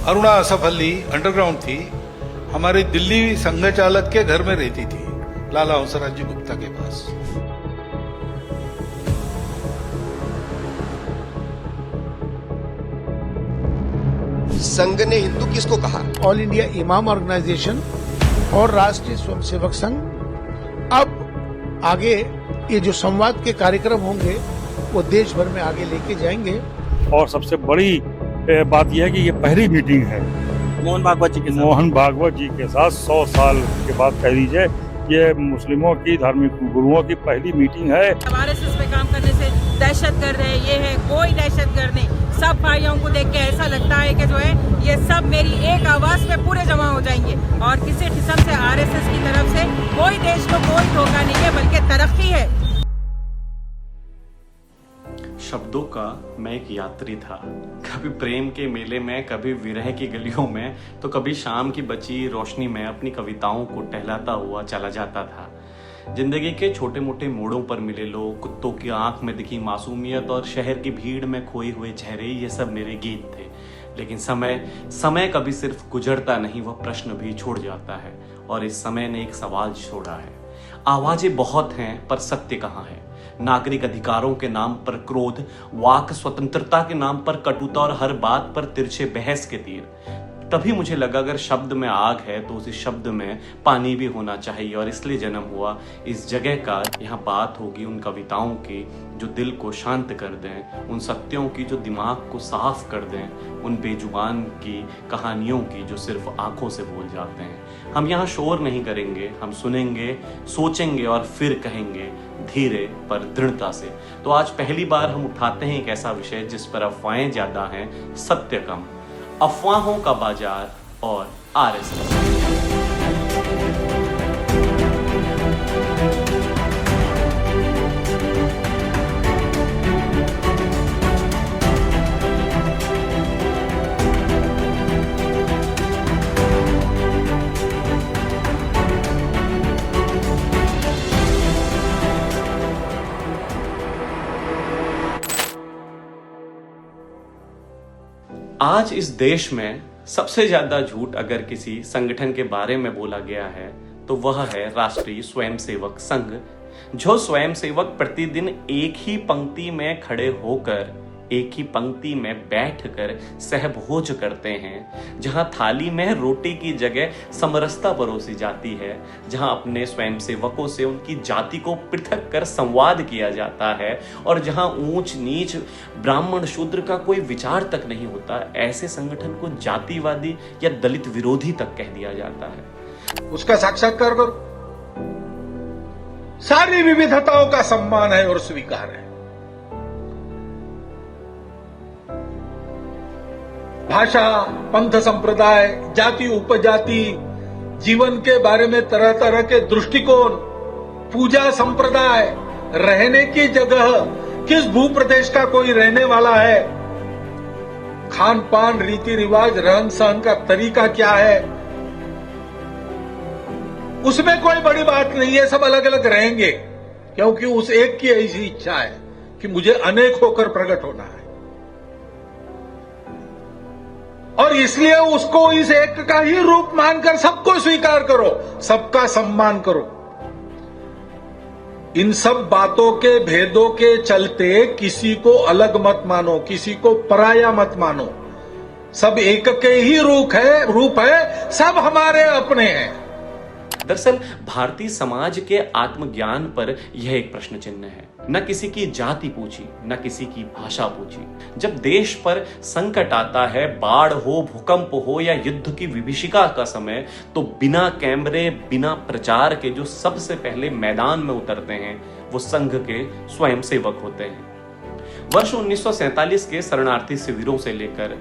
Aruna Asaf Ali underground थी, हमारी दिल्ली संघ चालक के घर में रहती थी, लाला हंसराज जी गुप्ता के पास। संघ ने हिंदू किसको कहा? ऑल इंडिया इमाम ऑर्गेनाइजेशन और राष्ट्रीय स्वयंसेवक संघ। अब आगे ये जो संवाद के कार्यक्रम होंगे वो देश भर में आगे लेके जाएंगे। और सबसे बड़ी बात यह है कि ये पहली मीटिंग है मोहन भागवत जी के साथ 100 साल के बाद कह लीजिए ये मुस्लिमों की धार्मिक गुरुओं की पहली मीटिंग है। आरएसएस पे काम करने से दहशतगर्द है, ये है, कोई दहशतगर्द नहीं। सब भाइयों को देख के ऐसा लगता है कि जो है ये सब मेरी एक आवाज पे पूरे जमा हो जाएंगे और किसी किस्म से आरएसएस की तरफ से कोई देश को कोई धोखा नहीं है बल्कि तरक्की है। शब्दों का मैं एक यात्री था, कभी प्रेम के मेले में, कभी विरह की गलियों में, तो कभी शाम की बची रोशनी में अपनी कविताओं को टहलाता हुआ चला जाता था। जिंदगी के छोटे मोटे मोड़ों पर मिले लोग, कुत्तों की आंख में दिखी मासूमियत और शहर की भीड़ में खोए हुए चेहरे, ये सब मेरे गीत थे। लेकिन समय कभी सिर्फ गुजरता नहीं, वह प्रश्न भी छोड़ जाता है। और इस समय ने एक सवाल छोड़ा है। आवाजें बहुत हैं पर सत्य कहाँ है? नागरिक अधिकारों के नाम पर क्रोध, वाक स्वतंत्रता के नाम पर कटुता और हर बात पर तिरछे बहस के तीर। तभी मुझे लगा अगर शब्द में आग है तो उसी शब्द में पानी भी होना चाहिए, और इसलिए जन्म हुआ इस जगह का। यहाँ बात होगी उन कविताओं की जो दिल को शांत कर दें, उन सत्यों की जो दिमाग को साफ कर दें, उन बेजुबान की कहानियों की जो सिर्फ आंखों से बोल जाते हैं। हम यहाँ शोर नहीं करेंगे, हम सुनेंगे, सोचेंगे और फिर कहेंगे धीरे पर दृढ़ता से। तो आज पहली बार हम उठाते हैं एक ऐसा विषय जिस पर अफवाहें ज्यादा हैं, सत्य कम। अफवाहों का बाजार और आरएसएस। आज इस देश में सबसे ज्यादा झूठ अगर किसी संगठन के बारे में बोला गया है तो वह है राष्ट्रीय स्वयंसेवक संघ। जो स्वयंसेवक प्रतिदिन एक ही पंक्ति में खड़े होकर, एक ही पंक्ति में बैठकर सहभोज करते हैं, जहां थाली में रोटी की जगह समरसता परोसी जाती है, जहां अपने स्वयंसेवकों से उनकी जाति को पृथक कर संवाद किया जाता है, और जहां ऊंच नीच ब्राह्मण शूद्र का कोई विचार तक नहीं होता, ऐसे संगठन को जातिवादी या दलित विरोधी तक कह दिया जाता है। उसका साक्षात्कार करो। सारी विविधताओं का सम्मान है और स्वीकार है। भाषा, पंथ, संप्रदाय, जाति, उपजाति, जीवन के बारे में तरह तरह के दृष्टिकोण, पूजा संप्रदाय, रहने की जगह, किस भूप्रदेश का कोई रहने वाला है, खान पान, रीति रिवाज, रहन सहन का तरीका क्या है, उसमें कोई बड़ी बात नहीं है। सब अलग अलग रहेंगे क्योंकि उस एक की ऐसी इच्छा है कि मुझे अनेक होकर प्रकट होना है, और इसलिए उसको इस एक का ही रूप मानकर सबको स्वीकार करो, सबका सम्मान करो। इन सब बातों के भेदों के चलते किसी को अलग मत मानो, किसी को पराया मत मानो। सब एक के ही रूप है, सब हमारे अपने हैं। दरअसल भारतीय समाज के आत्मज्ञान पर यह एक प्रश्न चिन्ह है। न किसी की जाति पूछी, न किसी की भाषा पूछी। जब देश पर संकट आता है, बाढ़ हो, भूकंप हो या युद्ध की विभीषिका का समय, तो बिना कैमरे, बिना प्रचार के जो सबसे पहले मैदान में उतरते हैं वो संघ के स्वयंसेवक होते हैं। वर्ष 1947 के शरणार्थी शिविरों से लेकर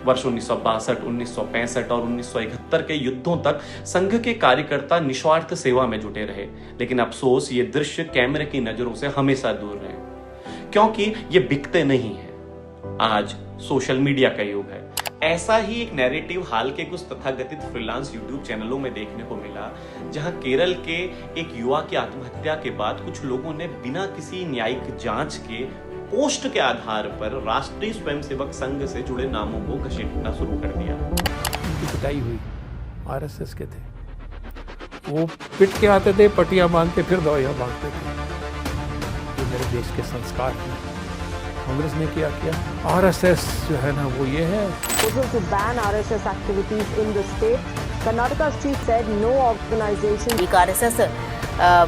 वर्ष 1962, 1965 और 1971 के युद्धों तक संघ के कार्यकर्ता निस्वार्थ सेवा में जुटे रहे। लेकिन अफसोस ये दृश्य कैमरे की नजरों से हमेशा दूर रहे, क्योंकि ये बिकते नहीं हैं। आज सोशल मीडिया का युग है। ऐसा ही एक नैरेटिव हाल के कुछ तथाकथित फ्रीलांस यूट्यूब चैनलों में देखने को मिला, जहां केरल के एक युवा की आत्महत्या के बाद कुछ लोगों ने बिना किसी न्यायिक जांच के पोस्ट के आधार पर राष्ट्रीय स्वयंसेवक संघ से जुड़े नामों को घसीटना शुरू कर दिया। पिटाई हुई आरएसएस के थे। वो पिट के आते थे, पट्टियां बांध के फिर दवाइयाँ बांटते थे। ये मेरे देश के संस्कार हैं। कांग्रेस ने क्या किया? आरएसएस जो है ना वो ये है। To ban RSS activities in the state, Karnataka's chief said no organization. एक आरएसएस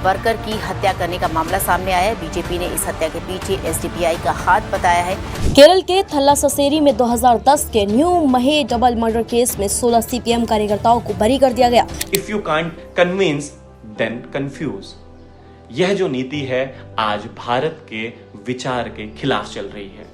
वर्कर की हत्या करने का मामला सामने आया है। बीजेपी ने इस हत्या के पीछे एसडीपीआई का हाथ बताया है। केरल के थल्ला ससेरी में 2010 के न्यू महे डबल मर्डर केस में 16 सीपीएम कार्यकर्ताओं को बरी कर दिया गया। If you can't convince then confuse. यह जो नीति है आज भारत के विचार के खिलाफ चल रही है।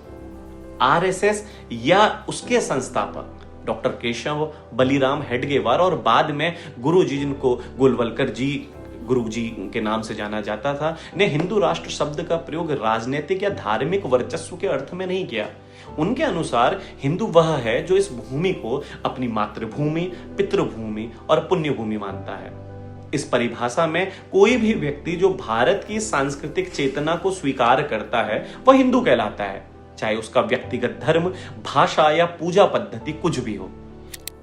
आरएसएस या उसके संस्थापक डॉक्टर केशव बलिराम हेडगेवार और बाद में गुरु जी, जिनको गोलवलकर जी गुरु जी के नाम से जाना जाता था, ने हिंदू राष्ट्र शब्द का प्रयोग राजनीतिक या धार्मिक वर्चस्व के अर्थ में नहीं किया। उनके अनुसार हिंदू वह है जो इस भूमि को अपनी मातृभूमि, पितृभूमि और पुण्य भूमि मानता है। इस परिभाषा में कोई भी व्यक्ति जो भारत की सांस्कृतिक चेतना को स्वीकार करता है वह हिंदू कहलाता है, चाहे उसका व्यक्तिगत धर्म, भाषा या पूजा पद्धति कुछ भी हो।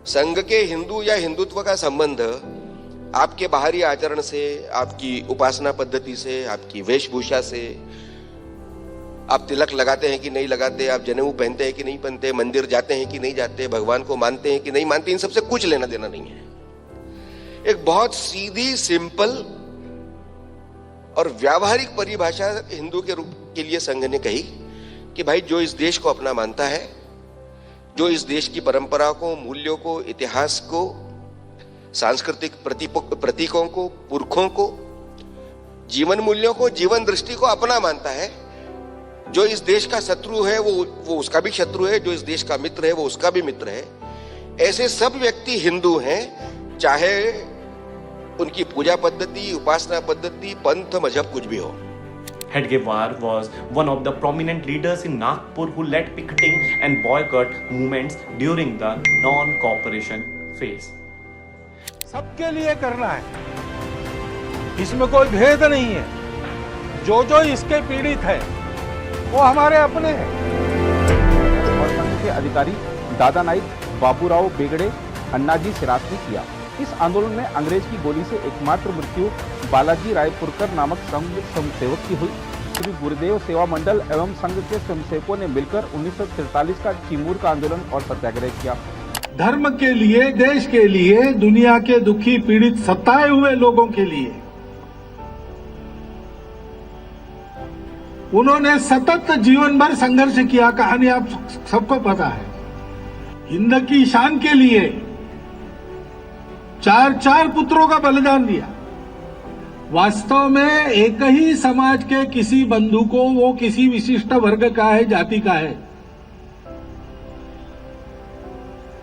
संघ के हिंदू या हिंदुत्व का संबंध आपके बाहरी आचरण से, आपकी उपासना पद्धति से, आपकी वेशभूषा से, आप तिलक लगाते हैं कि नहीं लगाते, आप जनेऊ पहनते हैं कि नहीं पहनते, मंदिर जाते हैं कि नहीं जाते, भगवान को मानते हैं कि नहीं मानते, इन सबसे कुछ लेना देना नहीं है। एक बहुत सीधी, सिंपल और व्यावहारिक परिभाषा हिंदू के रूप के लिए संघ ने कही कि भाई जो इस देश को अपना मानता है, जो इस देश की परंपरा को, मूल्यों को, इतिहास को, सांस्कृतिक प्रतीकों को, पुरखों को, जीवन मूल्यों को, जीवन दृष्टि को अपना मानता है, जो इस देश का शत्रु है वो उसका भी शत्रु है, जो इस देश का मित्र है वो उसका भी मित्र है, ऐसे सब व्यक्ति हिंदू हैं, चाहे उनकी पूजा पद्धति, उपासना पद्धति, पंथ, मजहब कुछ भी हो। Hedgewar was one of the prominent leaders in Nagpur who led picketing and boycott movements during the non-cooperation phase. सबके लिए करना है, इसमें कोई भेद नहीं है। जो इसके पीड़ित है वो हमारे अपने हैं। और संघ के अधिकारी दादा नाइक, बाबूराव बेगड़े, अन्नाजी सिराज ने किया। इस आंदोलन में अंग्रेज की गोली से एकमात्र मृत्यु बालाजी रायपुरकर नामक संघ स्वयंसेवक की हुई। श्री गुरुदेव सेवा मंडल एवं संघ के स्वयंसेवकों ने मिलकर 1943 का चिमूर का आंदोलन और सत्याग्रह किया। धर्म के लिए, देश के लिए, दुनिया के दुखी, पीड़ित, सताए हुए लोगों के लिए उन्होंने सतत जीवन भर संघर्ष किया। कहानी आप सबको पता है। हिंद की शान के लिए 4 पुत्रों का बलिदान दिया। वास्तव में एक ही समाज के किसी बंधु को, वो किसी विशिष्ट वर्ग का है, जाति का है,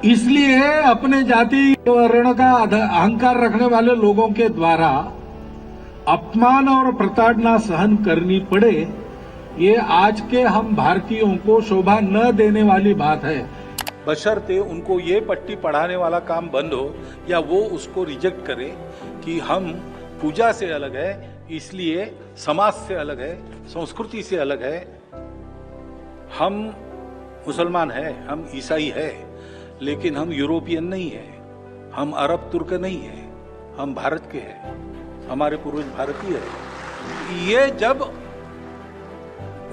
इसलिए अपने जाति वर्ण का अहंकार रखने वाले लोगों के द्वारा अपमान और प्रताड़ना सहन करनी पड़े, ये आज के हम भारतीयों को शोभा न देने वाली बात है। बशर्ते उनको ये पट्टी पढ़ाने वाला काम बंद हो या वो उसको रिजेक्ट करे कि हम पूजा से अलग है, इसलिए समाज से अलग है, संस्कृति से अलग है, हम मुसलमान है, हम ईसाई है, लेकिन हम यूरोपियन नहीं है, हम अरब तुर्क नहीं है, हम भारत के हैं, हमारे पूर्वज भारतीय है। ये जब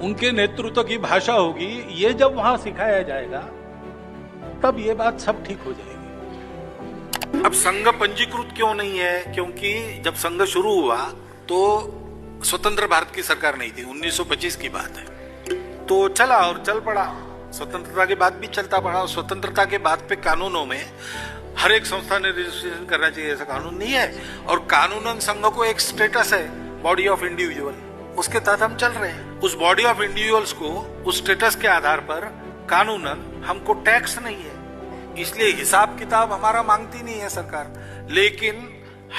उनके नेतृत्व की भाषा होगी, ये जब वहां सिखाया जाएगा, तब ये बात सब ठीक हो जाएगी। अब संघ पंजीकृत क्यों नहीं है? क्योंकि जब संघ शुरू हुआ तो स्वतंत्र भारत की सरकार नहीं थी, 1925 की बात है। तो चला और चल पड़ा, स्वतंत्रता के बाद भी चलता पड़ा। स्वतंत्रता के बाद पे कानूनों में हर एक संस्था ने रजिस्ट्रेशन करना चाहिए, ऐसा कानून नहीं है। और कानूनन संघ को एक स्टेटस है, बॉडी ऑफ इंडिविजुअल, उसके तहत हम चल रहे हैं। उस बॉडी ऑफ इंडिविजुअल्स को उस स्टेटस के आधार पर कानूनन हमको टैक्स नहीं है, इसलिए हिसाब किताब हमारा मांगती नहीं है सरकार। लेकिन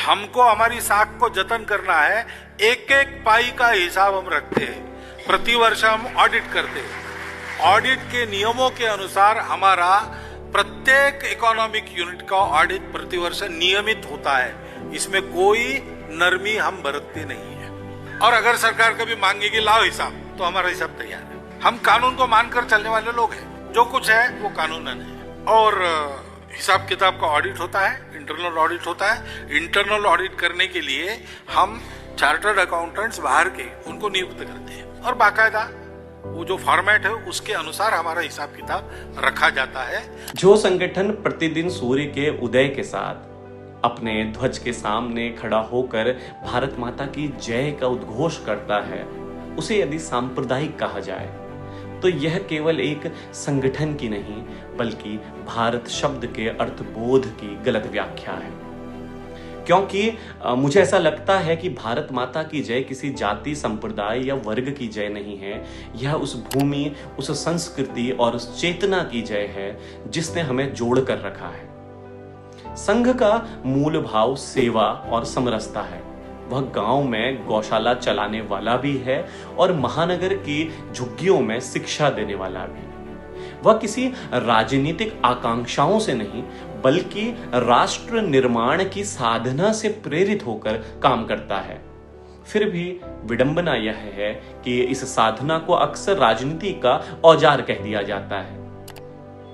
हमको हमारी साख को जतन करना है, एक एक पाई का हिसाब हम रखते हैं, प्रतिवर्ष हम ऑडिट करते हैं। ऑडिट के नियमों के अनुसार हमारा प्रत्येक इकोनॉमिक यूनिट का ऑडिट प्रतिवर्ष नियमित होता है, इसमें कोई नरमी हम बरतते नहीं है। और अगर सरकार कभी मांगेगी लाओ हिसाब, तो हमारा हिसाब तैयार है। हम कानून को मानकर चलने वाले लोग हैं, जो कुछ है वो कानूनन है। और हिसाब किताब का ऑडिट होता है, इंटरनल ऑडिट होता है। इंटरनल ऑडिट करने के लिए हम चार्टर्ड अकाउंटेंट्स बाहर के उनको नियुक्त करते हैं और बाकायदा वो जो फॉर्मेट है उसके अनुसार हमारा हिसाब किताब रखा जाता है। जो संगठन प्रतिदिन सूर्य के उदय के साथ अपने ध्वज के सामने खड़ा होकर भारत माता की जय का उद्घोष करता है, उसे यदि सांप्रदायिक कहा जाए तो यह केवल एक संगठन की नहीं बल्कि भारत शब्द के अर्थबोध की गलत व्याख्या है। क्योंकि मुझे ऐसा लगता है कि भारत माता की जय किसी जाति, संप्रदाय या वर्ग की जय नहीं है। यह उस भूमि, उस संस्कृति और उस चेतना की जय है जिसने हमें जोड़ कर रखा है। संघ का मूल भाव सेवा और समरसता है। वह गांव में गौशाला चलाने वाला भी है और महानगर की झुग्गियों में शिक्षा देने वाला भी। वह किसी राजनीतिक आकांक्षाओं से नहीं बल्कि राष्ट्र निर्माण की साधना से प्रेरित होकर काम करता है। फिर भी विडंबना यह है कि इस साधना को अक्सर राजनीति का औजार कह दिया जाता है।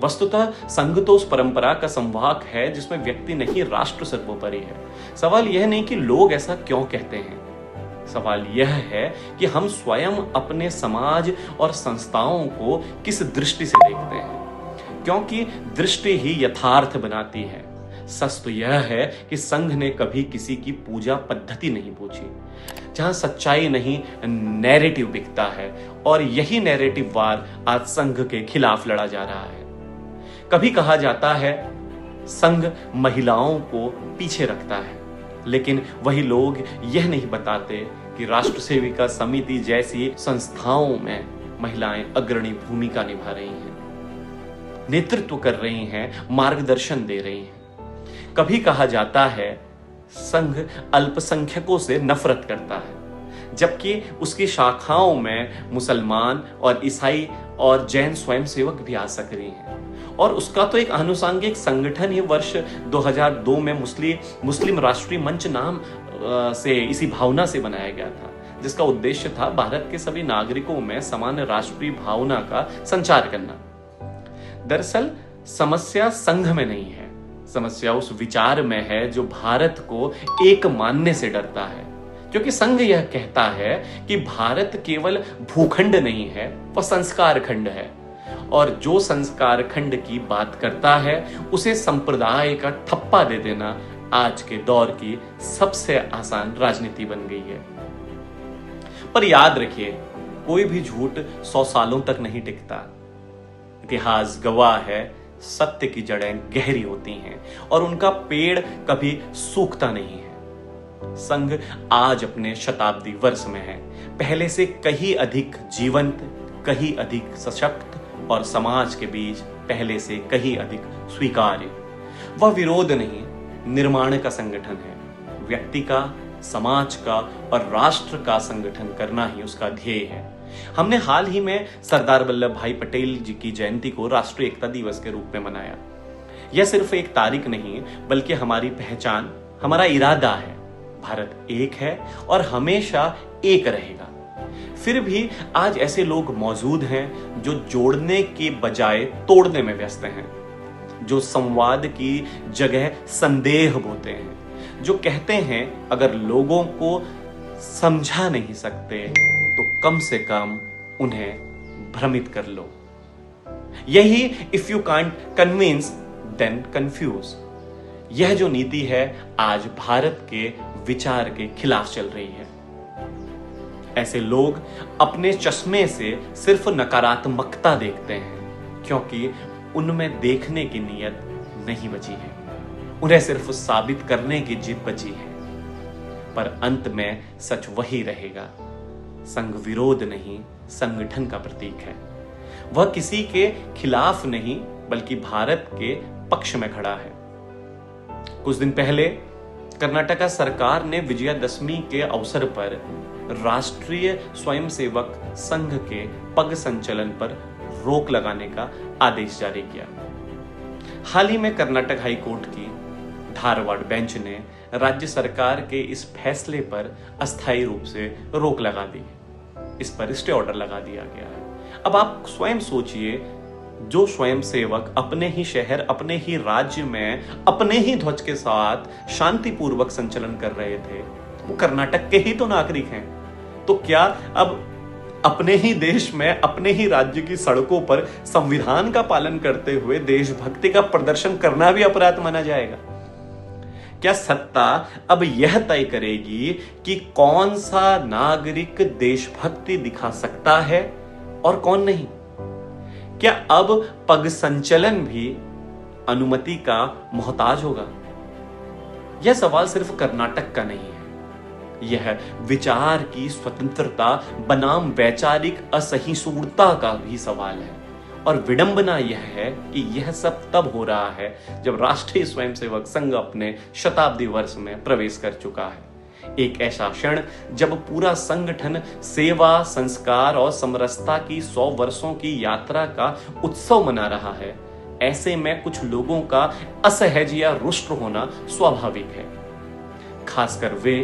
वस्तुतः संघ तो उस परंपरा का संवाहक है जिसमें व्यक्ति नहीं राष्ट्र सर्वोपरि है। सवाल यह नहीं कि लोग ऐसा क्यों कहते हैं, सवाल यह है कि हम स्वयं अपने समाज और संस्थाओं को किस दृष्टि से देखते हैं, क्योंकि दृष्टि ही यथार्थ बनाती है। सच तो यह है कि संघ ने कभी किसी की पूजा पद्धति नहीं पूछी। जहां सच्चाई नहीं नैरेटिव बिकता है और यही नैरेटिव वार आज संघ के खिलाफ लड़ा जा रहा है। कभी कहा जाता है संघ महिलाओं को पीछे रखता है, लेकिन वही लोग यह नहीं बताते कि राष्ट्र सेविका समिति जैसी संस्थाओं में महिलाएं अग्रणी भूमिका निभा रही हैं, नेतृत्व कर रही हैं, मार्गदर्शन दे रही हैं। कभी कहा जाता है संघ अल्पसंख्यकों से नफरत करता है, जबकि उसकी शाखाओं में मुसलमान और ईसाई और जैन स्वयंसेवक भी आ सक्रिय हैं। और उसका तो एक आनुषंगिक संगठन ही वर्ष 2002 में मुस्लिम राष्ट्रीय मंच नाम से इसी भावना से बनाया गया था, जिसका उद्देश्य था भारत के सभी नागरिकों में समान राष्ट्रीय भावना का संचार करना। दरअसल समस्या संघ में नहीं है, समस्या उस विचार में है जो भारत को एक मानने से डरता है। क्योंकि संघ यह कहता है कि भारत केवल भूखंड नहीं है, वह संस्कार खंड है, और जो संस्कार खंड की बात करता है उसे संप्रदाय का ठप्पा दे देना आज के दौर की सबसे आसान राजनीति बन गई है। पर याद रखिए, कोई भी झूठ 100 सालों तक नहीं टिकता। इतिहास गवाह है, सत्य की जड़ें गहरी होती हैं और उनका पेड़ कभी सूखता नहीं है। संघ आज अपने शताब्दी वर्ष में है, पहले से कहीं अधिक जीवंत, कहीं अधिक सशक्त और समाज के बीच पहले से कहीं अधिक स्वीकार्य। वह विरोध नहीं, निर्माण का संगठन है। व्यक्ति का, समाज का और राष्ट्र का संगठन करना ही उसका ध्येय है। हमने हाल ही में सरदार वल्लभ भाई पटेल जी की जयंती को राष्ट्रीय एकता दिवस के रूप में मनाया। यह सिर्फ एक तारीख नहीं बल्कि हमारी पहचान, हमारा इरादा है। भारत एक है और हमेशा एक रहेगा। फिर भी आज ऐसे लोग मौजूद हैं जो जोड़ने के बजाय तोड़ने में व्यस्त हैं, जो संवाद की जगह संदेह बोते हैं, जो कहते हैं अगर लोगों को समझा नहीं सकते तो कम से कम उन्हें भ्रमित कर लो। यही if you can't convince then confuse, यह जो नीति है आज भारत के विचार के खिलाफ चल रही है। ऐसे लोग अपने चश्मे से सिर्फ नकारात्मकता देखते हैं, क्योंकि उनमें देखने की नीयत नहीं बची है। उन्हें सिर्फ साबित करने की जिद बची है। पर अंत में सच वही रहेगा, संघ विरोध नहीं, संगठन का प्रतीक है। वह किसी के खिलाफ नहीं बल्कि भारत के पक्ष में खड़ा है। कुछ दिन पहले कर्नाटका सरकार ने विजयादशमी के अवसर पर राष्ट्रीय स्वयंसेवक संघ के पग संचलन पर रोक लगाने का आदेश जारी किया। हाल ही में कर्नाटक हाई कोर्ट की धारवाड़ बेंच ने राज्य सरकार के इस फैसले पर अस्थायी रूप से रोक लगा दी। इस पर स्टे ऑर्डर लगा दिया गया है। अब आप स्वयं सोचिए जो स्वयंसेवक अपने ही शहर, अपने ही राज्य में अपने ही ध्वज के साथ शांतिपूर्वक संचलन कर रहे थे, वो कर्नाटक के ही तो नागरिक हैं। तो क्या अब अपने ही देश में, अपने ही राज्य की सड़कों पर संविधान का पालन करते हुए देशभक्ति का प्रदर्शन करना भी अपराध माना जाएगा? क्या सत्ता अब यह तय करेगी कि कौन सा नागरिक देशभक्ति दिखा सकता है और कौन नहीं? क्या अब पग संचलन भी अनुमति का मोहताज होगा? यह सवाल सिर्फ कर्नाटक का नहीं है, यह विचार की स्वतंत्रता बनाम वैचारिक असहिष्णुता का भी सवाल है। और विडंबना यह है कि यह सब तब हो रहा है जब राष्ट्रीय स्वयंसेवक संघ अपने शताब्दी वर्ष में प्रवेश कर चुका है। एक ऐसा क्षण जब पूरा संगठन सेवा, संस्कार और समरसता की 100 वर्षों की यात्रा का उत्सव मना रहा है। ऐसे में कुछ लोगों का असहज या रुष्ट होना स्वाभाविक है, खासकर वे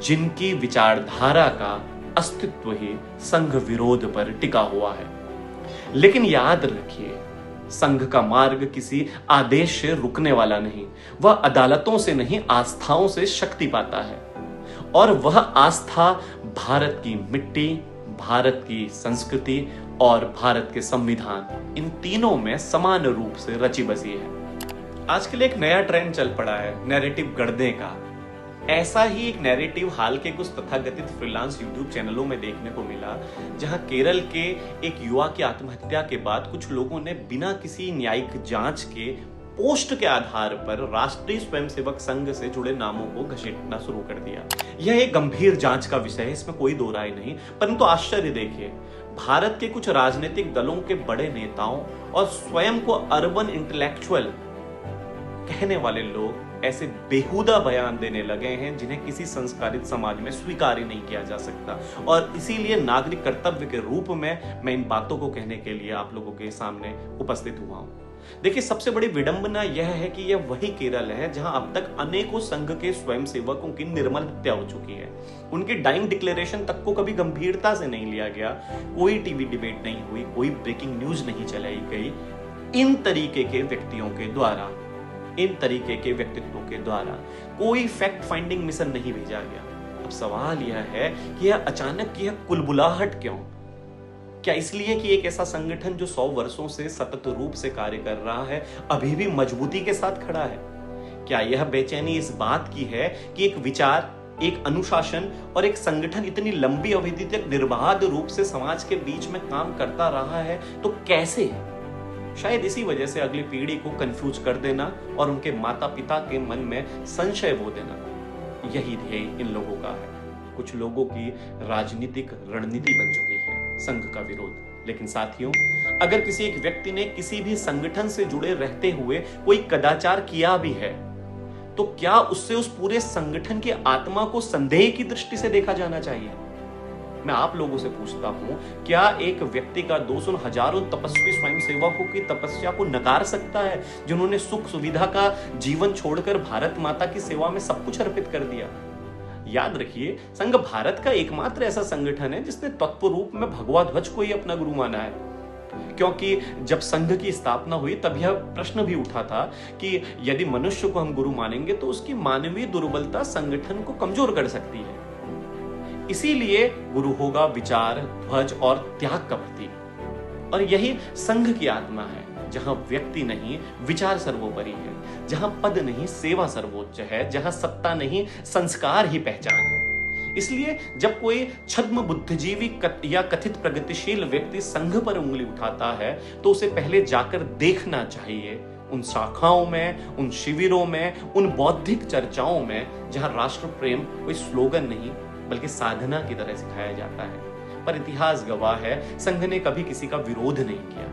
जिनकी विचारधारा का अस्तित्व ही संघ विरोध पर टिका हुआ है। लेकिन याद रखिए, संघ का मार्ग किसी आदेश से रुकने वाला नहीं, वह अदालतों से नहीं, आस्थाओं से शक्ति पाता है। और वह आस्था भारत की मिट्टी, भारत की संस्कृति और भारत के संविधान, इन तीनों में समान रूप से रची बसी है। आजकल एक नया ट्रेंड चल पड़ा है नैरेटिव गढ़ने का। ऐसा ही एक नैरेटिव हाल के कुछ तथाकथित फ्रीलांस यूट्यूब चैनलों में देखने को मिला, जहां केरल के एक युवा की आत्महत्या के बाद कुछ लोगों ने बिना किसी न्यायिक जांच के पोस्ट के आधार पर राष्ट्रीय स्वयंसेवक संघ से जुड़े नामों को घसीटना शुरू कर दिया। यह एक गंभीर जांच का विषय है, इसमें कोई दो राय नहीं। परंतु आश्चर्य देखिए, भारत के कुछ राजनीतिक दलों के बड़े नेताओं और स्वयं को अर्बन इंटेलेक्चुअल कहने वाले लोग ऐसे बेहुदा बयान देने लगे हैं जिन्हें किसी संस्कारित समाज में स्वीकार ही नहीं किया जा सकता। और इसीलिए नागरिक कर्तव्य के रूप में मैं इन बातों को कहने के लिए आप लोगों के सामने उपस्थित हुआ हूं। देखिए, सबसे बड़ी विडंबना यह है कि यह वही केरल है जहां अब तक अनेकों संघ के स्वयंसेवकों की निर्मल हत्या हो चुकी है। उनकी डाइंग डिक्लेरेशन तक को कभी गंभीरता से नहीं लिया गया, कोई टीवी डिबेट नहीं हुई, कोई ब्रेकिंग न्यूज नहीं चलाई गई। इन तरीके के व्यक्तियों के द्वारा, इन तरीके के व्यक्तित्वों के द्वारा कोई फैक्ट फाइंडिंग मिशन नहीं भेजा गया। अब सवाल यह है कि यह अचानक यह कुलबुलाहट क्यों? क्या इसलिए कि एक ऐसा संगठन जो 100 वर्षों से सतत रूप से कार्य कर रहा है अभी भी मजबूती के साथ खड़ा है? क्या यह बेचैनी इस बात की है कि एक विचार, एक अनुशासन और एक संगठन इतनी लंबी अवधि तक निर्बाध रूप से समाज के बीच में काम करता रहा है तो कैसे? शायद इसी वजह से अगली पीढ़ी को कंफ्यूज कर देना और उनके माता पिता के मन में संशय बो देना, यही ध्येय इन लोगों का है। कुछ लोगों की राजनीतिक रणनीति बन चुकी है संघ का विरोध। लेकिन साथियों, अगर किसी एक व्यक्ति ने किसी भी संगठन से जुड़े रहते हुए कोई कदाचार किया भी है तो क्या उससे उस पूरे संगठन की आत्मा को संदेह की दृष्टि से देखा जाना चाहिए? मैं आप लोगों से पूछता हूं, क्या एक व्यक्ति का दोष उन हजारों तपस्वी स्वयंसेवकों की तपस्या को नकार सकता है जिन्होंने सुख सुविधा का जीवन छोड़कर भारत माता की सेवा में सब कुछ अर्पित कर दिया? याद रखिए, संघ भारत का एकमात्र ऐसा संगठन है जिसने तत्व रूप में भगवा ध्वज को ही अपना गुरु माना है। क्योंकि जब संघ की स्थापना हुई तब यह प्रश्न भी उठा था कि यदि मनुष्य को हम गुरु मानेंगे तो उसकी मानवीय दुर्बलता संगठन को कमजोर कर सकती है। इसीलिए गुरु होगा विचार, ध्वज और त्याग का प्रतीक। और यही संघ की आत्मा है, जहां व्यक्ति नहीं विचार सर्वोपरि है, जहां पद नहीं सेवा सर्वोच्च है, जहां सत्ता नहीं संस्कार ही पहचान है। इसलिए जब कोई छद्म बुद्धिजीवी या कथित प्रगतिशील व्यक्ति संघ पर उंगली उठाता है तो उसे पहले जाकर देखना चाहिए उन शाखाओं में, उन शिविरों में, उन बौद्धिक चर्चाओं में जहां राष्ट्र प्रेम कोई स्लोगन नहीं बल्कि साधना की तरह सिखाया जाता है। पर इतिहास गवाह है, संघ ने कभी किसी का विरोध नहीं किया,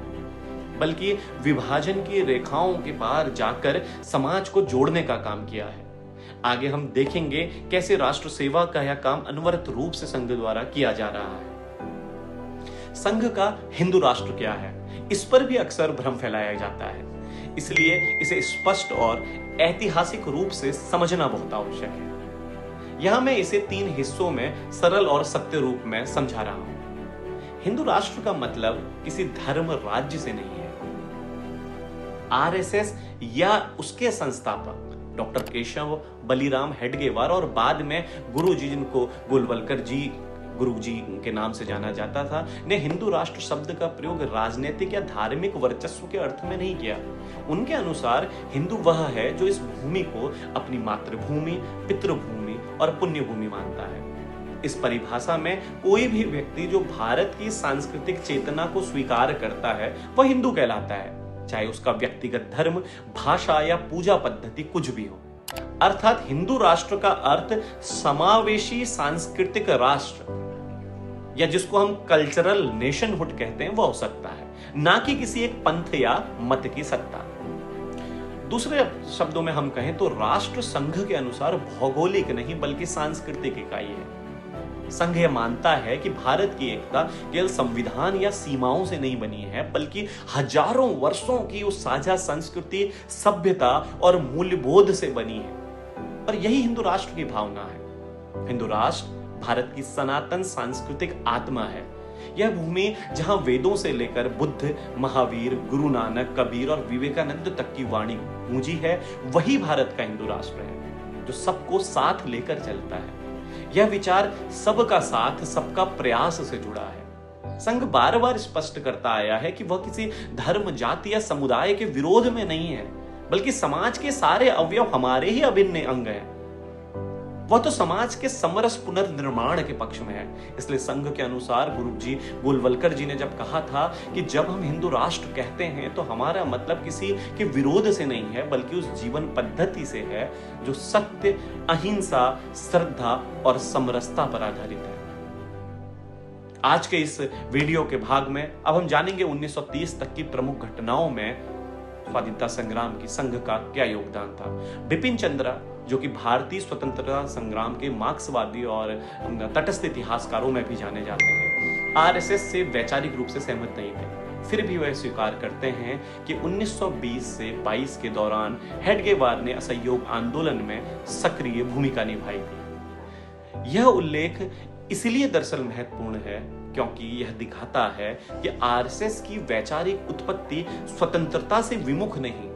बल्कि विभाजन की रेखाओं के पार जाकर समाज को जोड़ने का काम किया है। आगे हम देखेंगे कैसे राष्ट्र सेवा का यह काम अनवरत रूप से संघ द्वारा किया जा रहा है। संघ का हिंदू राष्ट्र क्या है, इस पर भी अक्सर भ्रम फैलाया जाता है। इसलिए इसे स्पष्ट और ऐतिहासिक रूप से समझना बहुत आवश्यक है। यहां मैं इसे 3 हिस्सों में सरल और सत्य रूप में समझा रहा हूं। हिंदू राष्ट्र का मतलब किसी धर्म राज्य से नहीं है, आरएसएस या उसके संस्थापक डॉक्टर केशव बलिराम हेडगेवार और बाद में गुरुजी, जिनको गोलवलकर जी गुरुजी के नाम से जाना जाता था, ने हिंदू राष्ट्र शब्द का प्रयोग राजनीतिक या धार्मिक वर्चस्व के अर्थ में नहीं किया। उनके अनुसार हिंदू वह है जो इस भूमि को अपनी मातृभूमि, पितृभूमि और पुण्य भूमि मानता है। इस परिभाषा में कोई भी व्यक्ति जो भारत की सांस्कृतिक चेतना को स्वीकार करता है वह हिंदू कहलाता है, चाहे उसका व्यक्तिगत धर्म, भाषा या पूजा पद्धति कुछ भी हो। अर्थात हिंदू राष्ट्र का अर्थ समावेशी सांस्कृतिक राष्ट्र, या जिसको हम कल्चरल नेशनहुड कहते हैं, वह हो सकता है, ना कि किसी एक पंथ या मत की सत्ता। दूसरे शब्दों में हम कहें तो राष्ट्र संघ के अनुसार भौगोलिक नहीं बल्कि सांस्कृतिक इकाई है। संघ यह मानता है कि भारत की एकता केवल संविधान या सीमाओं से नहीं बनी है, बल्कि हजारों वर्षों की उस साझा संस्कृति, सभ्यता और मूल्यबोध से बनी है। और यही हिंदू राष्ट्र की भावना है। हिंदू राष्ट्र भारत की सनातन सांस्कृतिक आत्मा है। यह भूमि जहां वेदों से लेकर बुद्ध, महावीर, गुरु नानक, कबीर और विवेकानंद तक की वाणी गूंजी है, वही भारत का हिंदू राष्ट्र है जो सबको साथ लेकर चलता है। यह विचार सबका साथ, सबका प्रयास से जुड़ा है। संघ बार बार स्पष्ट करता आया है कि वह किसी धर्म, जाति या समुदाय के विरोध में नहीं है, बल्कि समाज के सारे अवयव हमारे ही अभिन्न अंग हैं। वह तो समाज के समरस पुनर्निर्माण के पक्ष में है। इसलिए संघ के अनुसार गुरुजी गोलवलकर जी ने जब कहा था कि जब हम हिंदू राष्ट्र कहते हैं तो हमारा मतलब किसी के विरोध से नहीं है, बल्कि उस जीवन पद्धति से है जो सत्य, अहिंसा, श्रद्धा और समरसता पर आधारित है। आज के इस वीडियो के भाग में अब हम जानेंगे 1930 तक की प्रमुख घटनाओं में स्वाधीनता संग्राम की संघ का क्या योगदान था। बिपिन चंद्रा, जो कि भारतीय स्वतंत्रता संग्राम के मार्क्सवादी और तटस्थ इतिहासकारों में भी जाने जाते हैं, आरएसएस से वैचारिक रूप से सहमत नहीं थे। फिर भी वह स्वीकार करते हैं कि 1920 से 22 के दौरान हेडगेवार ने असहयोग आंदोलन में सक्रिय भूमिका निभाई थी। यह उल्लेख इसलिए दरअसल महत्वपूर्ण है क्योंकि यह दिखाता है कि आरएसएस की वैचारिक उत्पत्ति स्वतंत्रता से विमुख नहीं,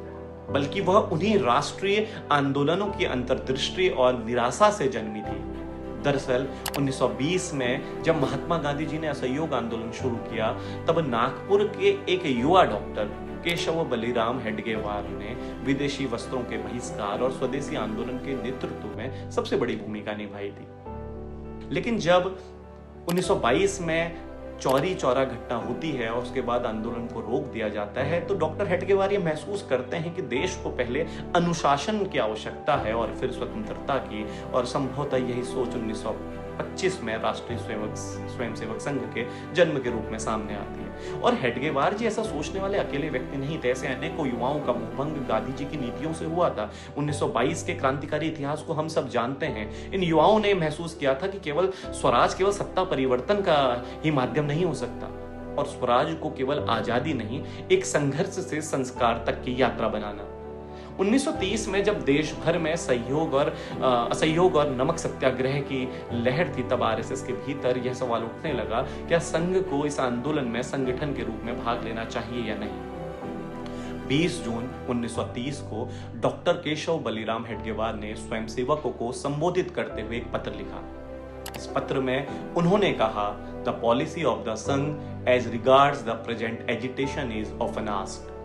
बल्कि वह उन्हीं राष्ट्रीय आंदोलनों की अंतर्दृष्टि और निराशा से जन्मी थी। दरअसल 1920 में जब महात्मा गांधी जी ने असहयोग आंदोलन शुरू किया, तब नागपुर के एक युवा डॉक्टर केशव बलिराम हेडगेवार ने विदेशी वस्त्रों के बहिष्कार और स्वदेशी आंदोलन के नेतृत्व में सबसे बड़ी भूमिका निभाई थी। लेकिन जब 1922 में चौरी चौरा घटना होती है और उसके बाद आंदोलन को रोक दिया जाता है, तो डॉक्टर हेडगेवार ये महसूस करते हैं कि देश को पहले अनुशासन की आवश्यकता है और फिर स्वतंत्रता की, और संभवतः यही सोच 1925 में राष्ट्रीय स्वयंसेवक संघ के जन्म के रूप में सामने आती है। और हेडगेवार जी ऐसा सोचने वाले अकेले व्यक्ति नहीं थे। ऐसे अनेकों युवाओं का मोहभंग गांधी जी की नीतियों से हुआ था। 1922 के क्रांतिकारी इतिहास को हम सब जानते हैं। इन युवाओं ने महसूस किया था कि केवल स्वराज केवल सत्ता परिवर्तन का ही माध्यम नहीं हो सकता, और स्वराज को केवल आजादी नहीं, एक संघर्ष से संस्कार तक की यात्रा बनाना। 1930 में जब देश भर में असहयोग और नमक सत्याग्रह की लहर थी, तब आरएसएस के भीतर यह सवाल उठने लगा, क्या संघ को इस आंदोलन में संगठन के रूप में भाग लेना चाहिए या नहीं। 20 जून 1930 को डॉक्टर केशव बलिराम हेडगेवार ने स्वयंसेवकों को संबोधित करते हुए एक पत्र लिखा। इस पत्र में उन्होंने कहा, the policy of the Sangh as regards the present agitation is often asked.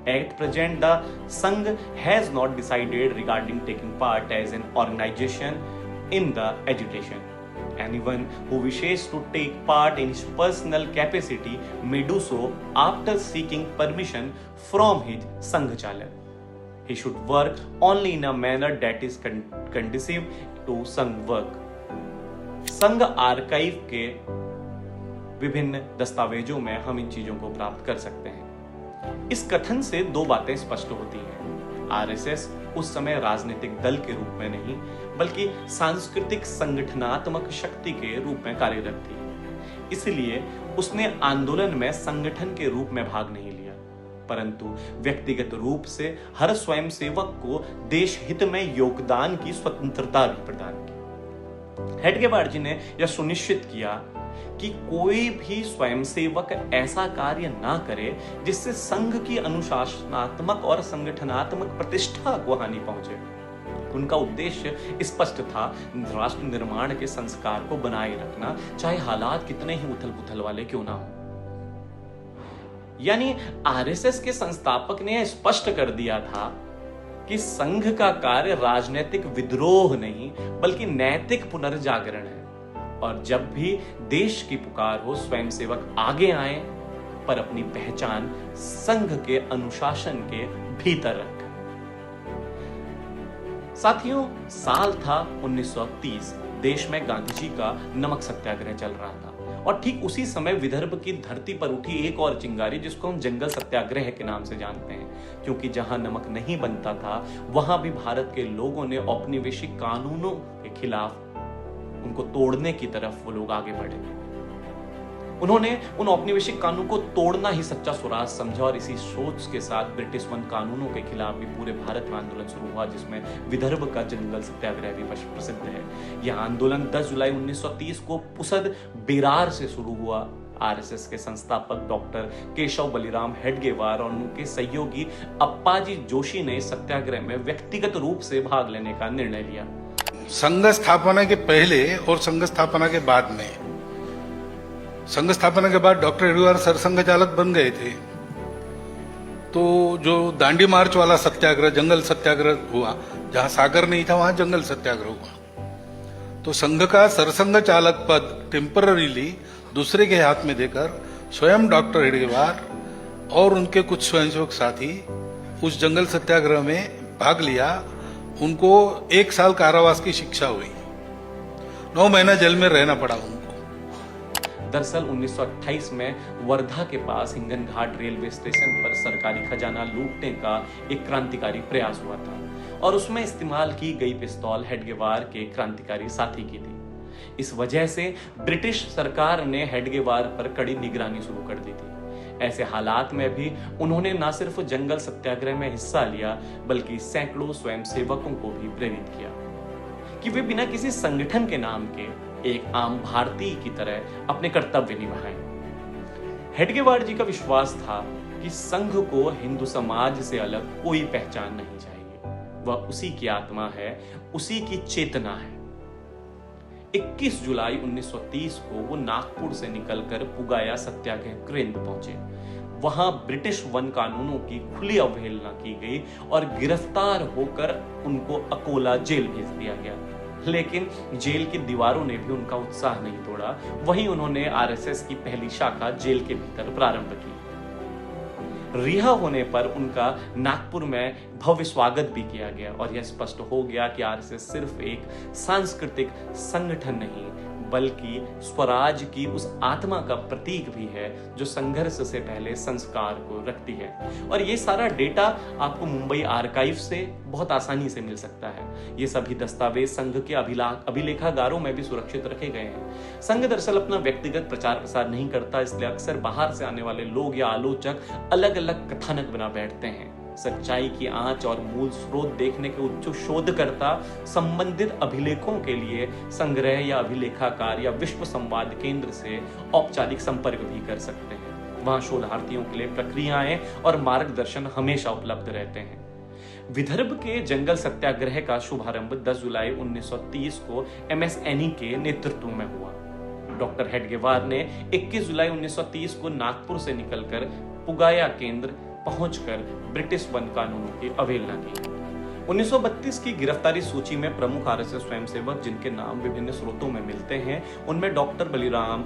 At present, the Sangh has not decided regarding taking part as an organization in the agitation. Anyone who wishes to take part in his personal capacity may do so after seeking permission from his Sangh Chalak. He should work only in a manner that is conducive to Sangh work. संघ archive के विभिन्न दस्तावेजों में हम इन चीजों को प्राप्त कर सकते हैं। इस कथन से दो बातें स्पष्ट होती हैं। आरएसएस उस समय राजनीतिक दल के रूप में नहीं, बल्कि सांस्कृतिक संगठनात्मक शक्ति के रूप में कार्यरत थी। इसलिए उसने आंदोलन में संगठन के रूप में भाग नहीं लिया, परंतु व्यक्तिगत रूप से हर स्वयंसेवक को देश हित में योगदान की स्वतंत्रता भी प्रदान की। हेडगेवार जी ने यह सुनिश्चित किया कि कोई भी स्वयंसेवक ऐसा कार्य ना करे जिससे संघ की अनुशासनात्मक और संगठनात्मक प्रतिष्ठा को हानि पहुंचे। उनका उद्देश्य स्पष्ट था, राष्ट्र निर्माण के संस्कार को बनाए रखना, चाहे हालात कितने ही उथल-पुथल वाले क्यों ना हो। यानी आरएसएस के संस्थापक ने स्पष्ट कर दिया था कि संघ का कार्य राजनीतिक विद्रोह नहीं बल्कि नैतिक पुनर्जागरण है, और जब भी देश की पुकार हो स्वयंसेवक आगे आए, पर अपनी पहचान संघ के अनुशासन के भीतर रखें। साथियों, साल था 1930, देश में गांधी जी का नमक सत्याग्रह चल रहा था, और ठीक उसी समय विदर्भ की धरती पर उठी एक और चिंगारी जिसको हम जंगल सत्याग्रह के नाम से जानते हैं, क्योंकि जहां नमक नहीं बनता था वहां भी भारत के लोगों ने औपनिवेशिक कानूनों के खिलाफ उनको तोड़ने की तरफ वो लोग आगे बढ़े। उन्होंने उन औपनिवेशिक कानूनों को तोड़ना ही सच्चा स्वराज समझा, और इसी सोच के साथ ब्रिटिश वन कानूनों के खिलाफ भी पूरे भारत में आंदोलन शुरू हुआ, जिसमें विदर्भ का जंगल सत्याग्रह भी प्रसिद्ध है। यह आंदोलन 10 जुलाई 1930 को पुसद बेरार से शुरू हुआ। आरएसएस के संस्थापक डॉक्टर केशव बलिराम हेडगेवार और उनके सहयोगी अप्पाजी जोशी ने सत्याग्रह में व्यक्तिगत रूप से भाग लेने का निर्णय लिया। संघ स्थापना के पहले और संघ स्थापना के बाद में, संघ स्थापना के बाद डॉक्टर हेडगेवार सरसंघ चालक बन गए थे, तो जो दांडी मार्च वाला सत्याग्रह, जंगल सत्याग्रह हुआ, जहां सागर नहीं था वहां जंगल सत्याग्रह हुआ, तो संघ का सरसंघ चालक पद टेम्पररीली दूसरे के हाथ में देकर स्वयं डॉक्टर हेडगेवार और उनके कुछ स्वयंसेवक साथी उस जंगल सत्याग्रह में भाग लिया। उनको 1 साल कारावास की शिक्षा हुई, 9 महीना जेल में रहना पड़ा उनको। दरअसल 1928 में वर्धा के पास हिंगन घाट रेलवे स्टेशन पर सरकारी खजाना लूटने का एक क्रांतिकारी प्रयास हुआ था, और उसमें इस्तेमाल की गई पिस्तौल हेडगेवार के क्रांतिकारी साथी की थी। इस वजह से ब्रिटिश सरकार ने हेडगेवार पर कड़ी निगरानी शुरू कर दी थी। ऐसे हालात में भी उन्होंने न सिर्फ जंगल सत्याग्रह में हिस्सा लिया, बल्कि सैकड़ों स्वयंसेवकों को भी प्रेरित किया कि वे बिना किसी संगठन के नाम के एक आम भारतीय की तरह अपने कर्तव्य निभाएं। हेडगेवार जी का विश्वास था कि संघ को हिंदू समाज से अलग कोई पहचान नहीं चाहिए, वह उसी की आत्मा है, उसी की चेतना है। 21 जुलाई 1930 को वो नागपुर से निकलकर पुगाया सत्याग्रह केंद्र पहुंचे। वहां ब्रिटिश वन कानूनों की खुली अवहेलना की गई और गिरफ्तार होकर उनको अकोला जेल भेज दिया गया। लेकिन जेल की दीवारों ने भी उनका उत्साह नहीं तोड़ा। वहीं उन्होंने आरएसएस की पहली शाखा जेल के भीतर प्रारंभ की। रिहा होने पर उनका नागपुर में भव्य स्वागत भी किया गया, और यह स्पष्ट हो गया कि आरएसएस सिर्फ एक सांस्कृतिक संगठन नहीं बल्कि स्वराज की उस आत्मा का प्रतीक भी है जो संघर्ष से पहले संस्कार को रखती है। और ये सारा डेटा आपको मुंबई आर्काइव से बहुत आसानी से मिल सकता है। ये सभी दस्तावेज संघ के अभिलेखागारों में भी सुरक्षित रखे गए हैं। संघ दरअसल अपना व्यक्तिगत प्रचार प्रसार नहीं करता, इसलिए अक्सर बाहर से आने वाले लोग या आलोचक अलग अलग कथानक बना बैठते हैं। सच्चाई की आंच और मूल स्रोत देखने के इच्छुक शोधकर्ता संबंधित अभिलेखों के लिए संग्रह या अभिलेखाकार या विश्व संवाद केंद्र से औपचारिक संपर्क भी कर सकते हैं। वहां शोधार्थियों के लिए प्रक्रियाएं और मार्गदर्शन हमेशा उपलब्ध रहते हैं। विदर्भ के जंगल सत्याग्रह का शुभारंभ 10 जुलाई 1930 को एमएस एनी के नेतृत्व में हुआ। डॉक्टर हेडगेवार ने 21 जुलाई 1930 को नागपुर से निकलकर पुगाया केंद्र पहुंचकर ब्रिटिश वन कानूनों की अवहेलना की। 1932 की गिरफ्तारी सूची में प्रमुख आरएसएस स्वयंसेवक जिनके नाम विभिन्न स्रोतों में मिलते हैं, उनमें डॉक्टर बलिराम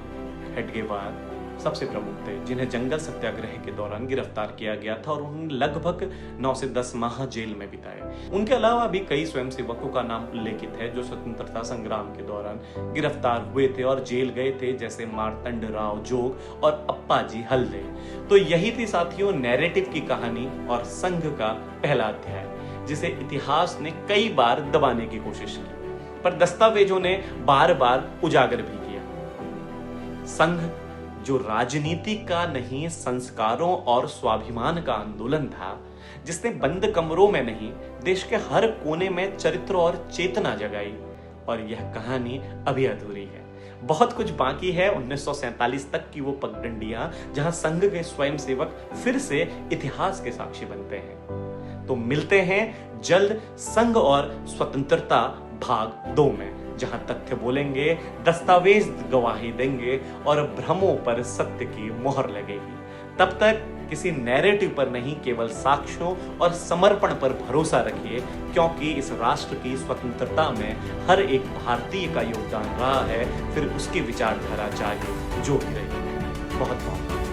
हेडगेवार सबसे प्रमुख थे, जिन्हें जंगल सत्याग्रह के दौरान गिरफ्तार किया गया था और उन्होंने लगभग 9 से 10 माह जेल में बिताए। उनके अलावा भी कई स्वयंसेवकों का नाम उल्लेखित है जो स्वतंत्रता संग्राम के दौरान गिरफ्तार हुए थे और जेल गए थे, जैसे मार्तंड राव जोग और अप्पाजी हल्दे। तो यही थी साथियों नैरेटिव की कहानी और संघ का पहला अध्याय, जिसे इतिहास ने कई बार दबाने की कोशिश की, पर दस्तावेजों ने बार बार उजागर भी किया। संघ जो राजनीति का नहीं संस्कारों और स्वाभिमान का आंदोलन था, जिसने बंद कमरों में नहीं देश के हर कोने में चरित्र और चेतना जगाई, और यह कहानी अभी अधूरी है। बहुत कुछ बाकी है 1947 तक की वो पगडंडियां जहां संघ के स्वयंसेवक फिर से इतिहास के साक्षी बनते हैं। तो मिलते हैं जल्द संघ और स्वतंत्रता भाग 2 में, जहां तथ्य बोलेंगे, दस्तावेज गवाही देंगे और भ्रमों पर सत्य की मोहर लगेगी। तब तक किसी नैरेटिव पर नहीं, केवल साक्ष्यों और समर्पण पर भरोसा रखिए, क्योंकि इस राष्ट्र की स्वतंत्रता में हर एक भारतीय का योगदान रहा है, फिर उसकी विचारधारा चाहे जो भी रही। बहुत बहुत